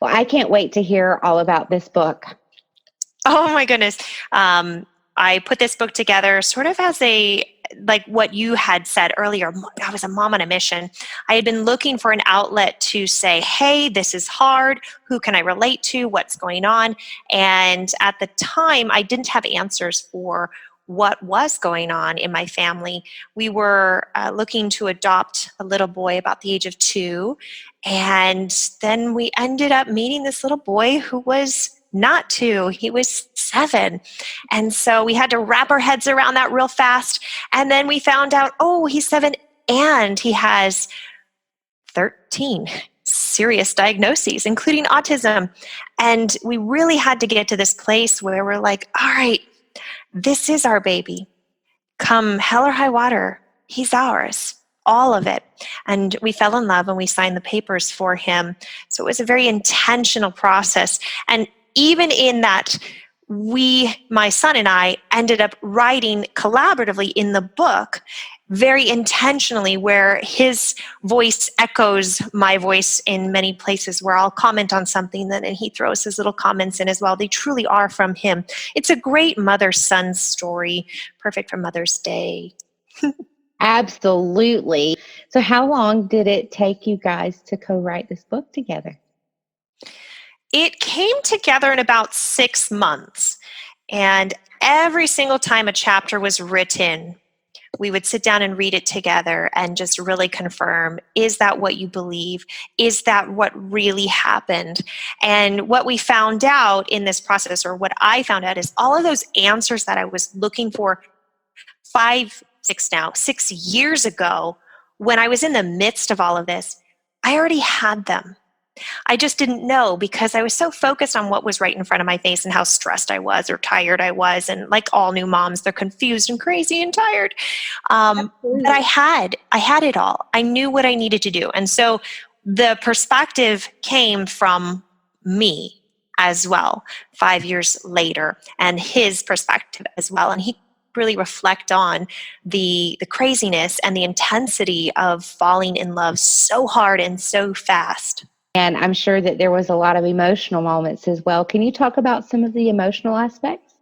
Well, I can't wait to hear all about this book. Oh my goodness. I put this book together sort of as like what you had said earlier. I was a mom on a mission. I had been looking for an outlet to say, hey, this is hard. Who can I relate to? What's going on? And at the time, I didn't have answers for what was going on in my family. We were looking to adopt a little boy about the age of 2. And then we ended up meeting this little boy who was not 2, he was 7. And so we had to wrap our heads around that real fast. And then we found out, oh, he's 7 and he has 13 serious diagnoses, including autism. And we really had to get to this place where we're like, all right, this is our baby. Come hell or high water, he's ours. All of it. And we fell in love and we signed the papers for him. So it was a very intentional process. And even in that, my son and I, ended up writing collaboratively in the book very intentionally, where his voice echoes my voice in many places, where I'll comment on something and he throws his little comments in as well. They truly are from him. It's a great mother-son story, perfect for Mother's Day. Absolutely. So how long did it take you guys to co-write this book together? It came together in about 6 months. And every single time a chapter was written, we would sit down and read it together and just really confirm, is that what you believe? Is that what really happened? And what we found out in this process, or what I found out, is all of those answers that I was looking for 6 years ago, when I was in the midst of all of this, I already had them. I just didn't know because I was so focused on what was right in front of my face and how stressed I was or tired I was. And like all new moms, they're confused and crazy and tired. But I had it all. I knew what I needed to do. And so the perspective came from me as well 5 years later, and his perspective as well. And he really reflect on the craziness and the intensity of falling in love so hard and so fast. And I'm sure that there was a lot of emotional moments as well. Can you talk about some of the emotional aspects?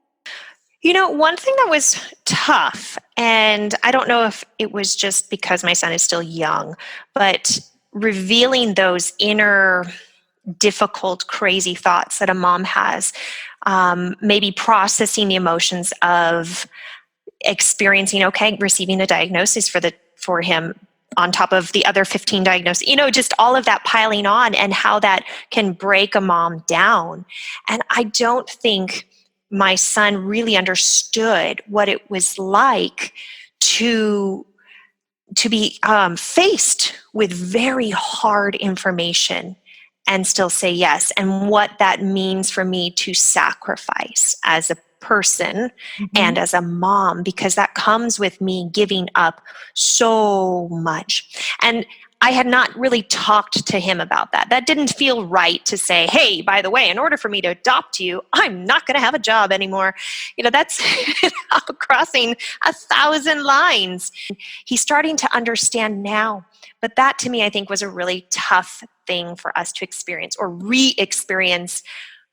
You know, one thing that was tough, and I don't know if it was just because my son is still young, but revealing those inner difficult, crazy thoughts that a mom has, maybe processing the emotions of experiencing, receiving a diagnosis for him on top of the other 15 diagnoses, just all of that piling on, and how that can break a mom down. And I don't think my son really understood what it was like to be faced with very hard information and still say yes, and what that means for me to sacrifice as a person and as a mom, because that comes with me giving up so much. And I had not really talked to him about that. That didn't feel right to say, hey, by the way, in order for me to adopt you, I'm not going to have a job anymore. That's crossing 1,000 lines. He's starting to understand now. But that to me, I think, was a really tough thing for us to experience or re-experience.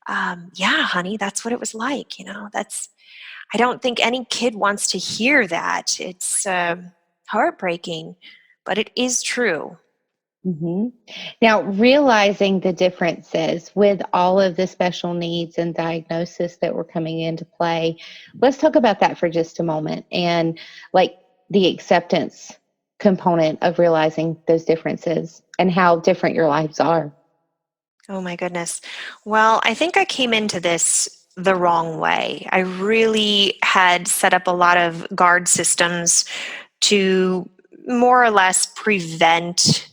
Yeah, honey, that's what it was like. I don't think any kid wants to hear that. It's heartbreaking, but it is true. Mm-hmm. Now, realizing the differences with all of the special needs and diagnosis that were coming into play, let's talk about that for just a moment, and like the acceptance component of realizing those differences and how different your lives are. Oh my goodness. Well, I think I came into this the wrong way. I really had set up a lot of guard systems to more or less prevent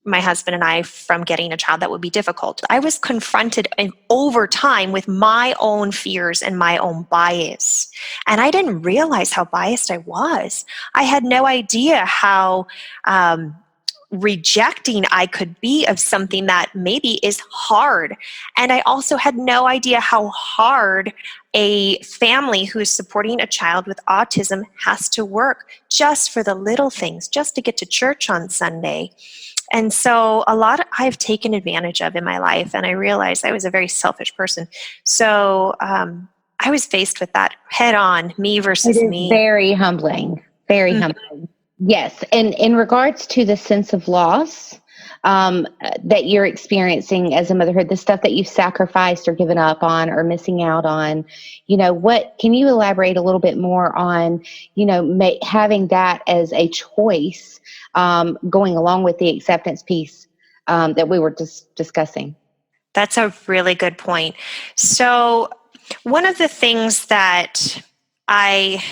my husband and I from getting a child that would be difficult. I was confronted over time with my own fears and my own bias. And I didn't realize how biased I was. I had no idea how rejecting I could be of something that maybe is hard. And I also had no idea how hard a family who's supporting a child with autism has to work just for the little things, just to get to church on Sunday. And so I've taken advantage of in my life, and I realized I was a very selfish person. So I was faced with that head on, me It versus is me. very humbling, very Mm. humbling. Yes. And in regards to the sense of loss that you're experiencing as a motherhood, the stuff that you've sacrificed or given up on or missing out on, what can you elaborate a little bit more on, having that as a choice, going along with the acceptance piece that we were just discussing? That's a really good point. So, one of the things that I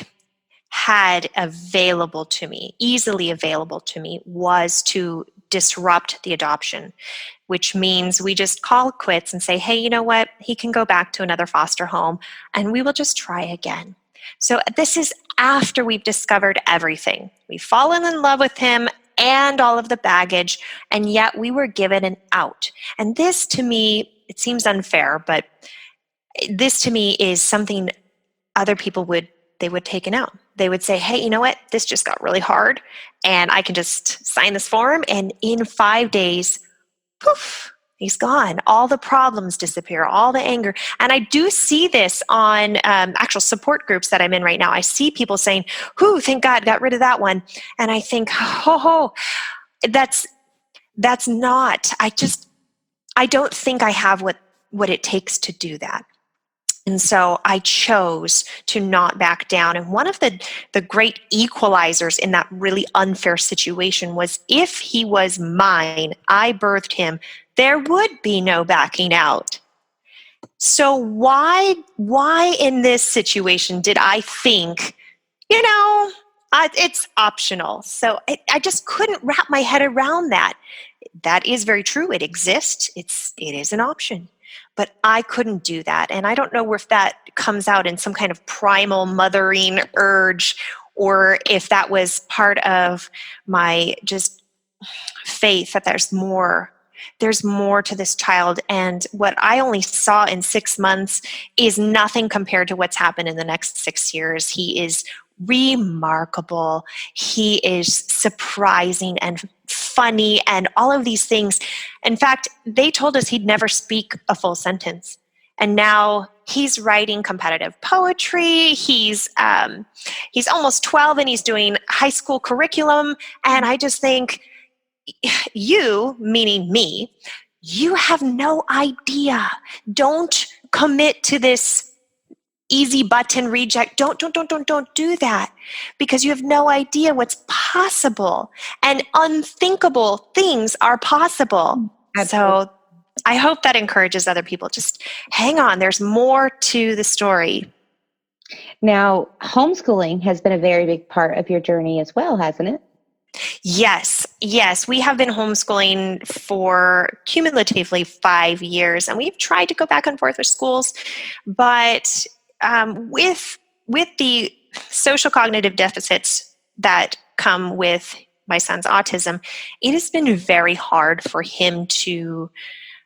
had available to me, easily available to me, was to disrupt the adoption, which means we just call quits and say, hey, you know what? He can go back to another foster home and we will just try again. So this is after we've discovered everything. We've fallen in love with him and all of the baggage, and yet we were given an out. And this to me, it seems unfair, but this to me is something other people would take an out. They would say, hey, you know what? This just got really hard and I can just sign this form and in 5 days, poof, he's gone. All the problems disappear, all the anger. And I do see this on actual support groups that I'm in right now. I see people saying, whew, thank God, got rid of that one. And I think, that's not, I don't think I have what it takes to do that. And so I chose to not back down. And one of the great equalizers in that really unfair situation was if he was mine, I birthed him, there would be no backing out. So why in this situation did I think, it's optional? So I just couldn't wrap my head around that. That is very true. It exists. It is an option. But I couldn't do that. And I don't know if that comes out in some kind of primal mothering urge or if that was part of my just faith that there's more to this child. And what I only saw in 6 months is nothing compared to what's happened in the next 6 years. He is remarkable. He is surprising and funny and all of these things. In fact, they told us he'd never speak a full sentence. And now he's writing competitive poetry. He's almost 12 and he's doing high school curriculum. And I just think, you, meaning me, you have no idea. Don't commit to this easy button reject. Don't do that, because you have no idea what's possible, and unthinkable things are possible. Absolutely. So I hope that encourages other people. Just hang on. There's more to the story. Now, homeschooling has been a very big part of your journey as well, hasn't it? Yes. We have been homeschooling for cumulatively 5 years, and we've tried to go back and forth with schools, but with the social cognitive deficits that come with my son's autism, it has been very hard for him to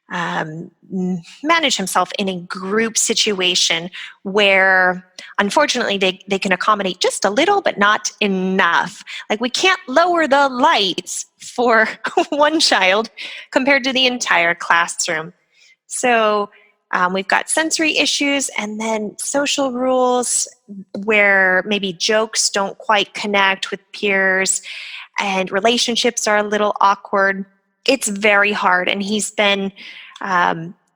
manage himself in a group situation where unfortunately they can accommodate just a little but not enough. Like, we can't lower the lights for one child compared to the entire classroom. So we've got sensory issues and then social rules where maybe jokes don't quite connect with peers and relationships are a little awkward. It's very hard, and he's been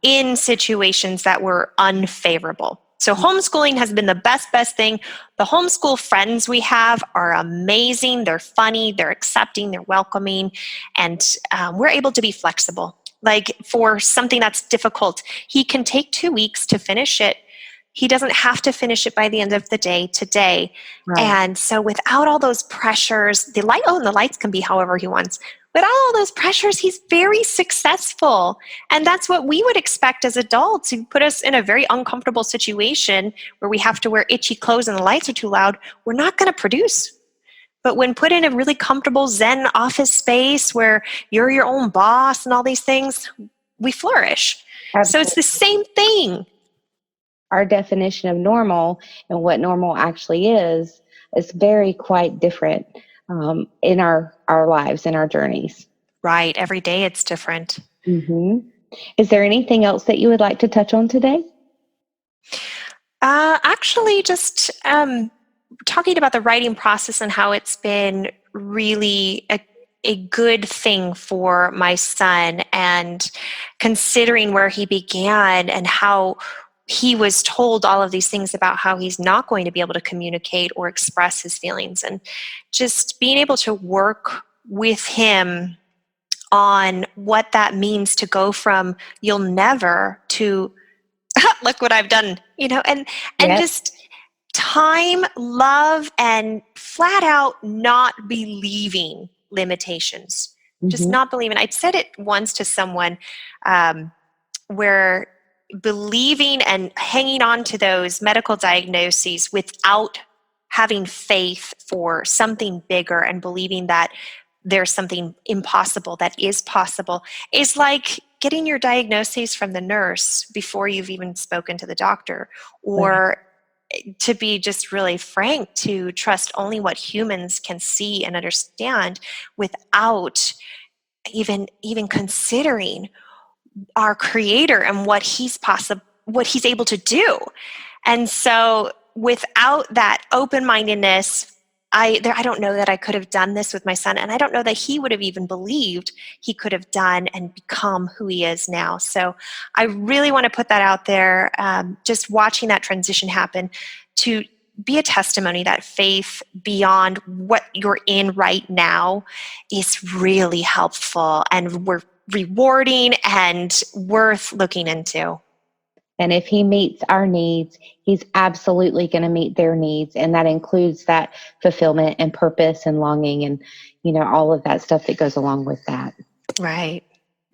in situations that were unfavorable. So homeschooling has been the best thing. The homeschool friends we have are amazing. They're funny, they're accepting, they're welcoming, and we're able to be flexible. Like, for something that's difficult, he can take 2 weeks to finish it. He doesn't have to finish it by the end of the day today. Right. And so without all those pressures, the lights can be however he wants. Without all those pressures, he's very successful. And that's what we would expect as adults, who put us in a very uncomfortable situation where we have to wear itchy clothes and the lights are too loud. We're not going to produce. But when put in a really comfortable Zen office space where you're your own boss and all these things, we flourish. Absolutely. So it's the same thing. Our definition of normal and what normal actually is very quite different in our lives and our journeys. Right. Every day it's different. Hmm. Is there anything else that you would like to touch on today? Actually, just talking about the writing process and how it's been really a good thing for my son, and considering where he began and how he was told all of these things about how he's not going to be able to communicate or express his feelings, and just being able to work with him on what that means to go from "you'll never" to look what I've done, and Yep. just time, love, and flat out not believing limitations. Just Hmm. not believing. I'd said it once to someone, where believing and hanging on to those medical diagnoses without having faith for something bigger and believing that there's something impossible that is possible is like getting your diagnoses from the nurse before you've even spoken to the doctor, Right. or to be just really frank, to trust only what humans can see and understand without even considering our creator and what he's able to do. And so without that open-mindedness, I don't know that I could have done this with my son, and I don't know that he would have even believed he could have done and become who he is now. So I really want to put that out there, just watching that transition happen, to be a testimony that faith beyond what you're in right now is really helpful and rewarding and worth looking into. And if he meets our needs, he's absolutely going to meet their needs. And that includes that fulfillment and purpose and longing and, all of that stuff that goes along with that. Right.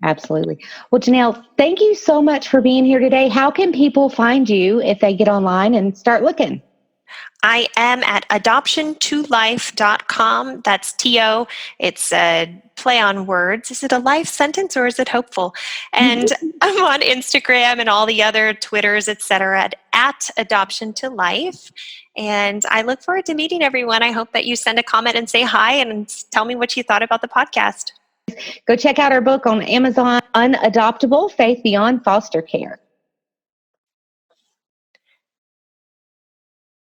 Absolutely. Well, Janelle, thank you so much for being here today. How can people find you if they get online and start looking? I am at adoptiontolife.com. That's TO. It's a play on words. Is it a life sentence or is it hopeful? And I'm on Instagram and all the other Twitters, etc. at Adoption to Life. And I look forward to meeting everyone. I hope that you send a comment and say hi and tell me what you thought about the podcast. Go check out our book on Amazon, Unadoptable: Faith Beyond Foster Care.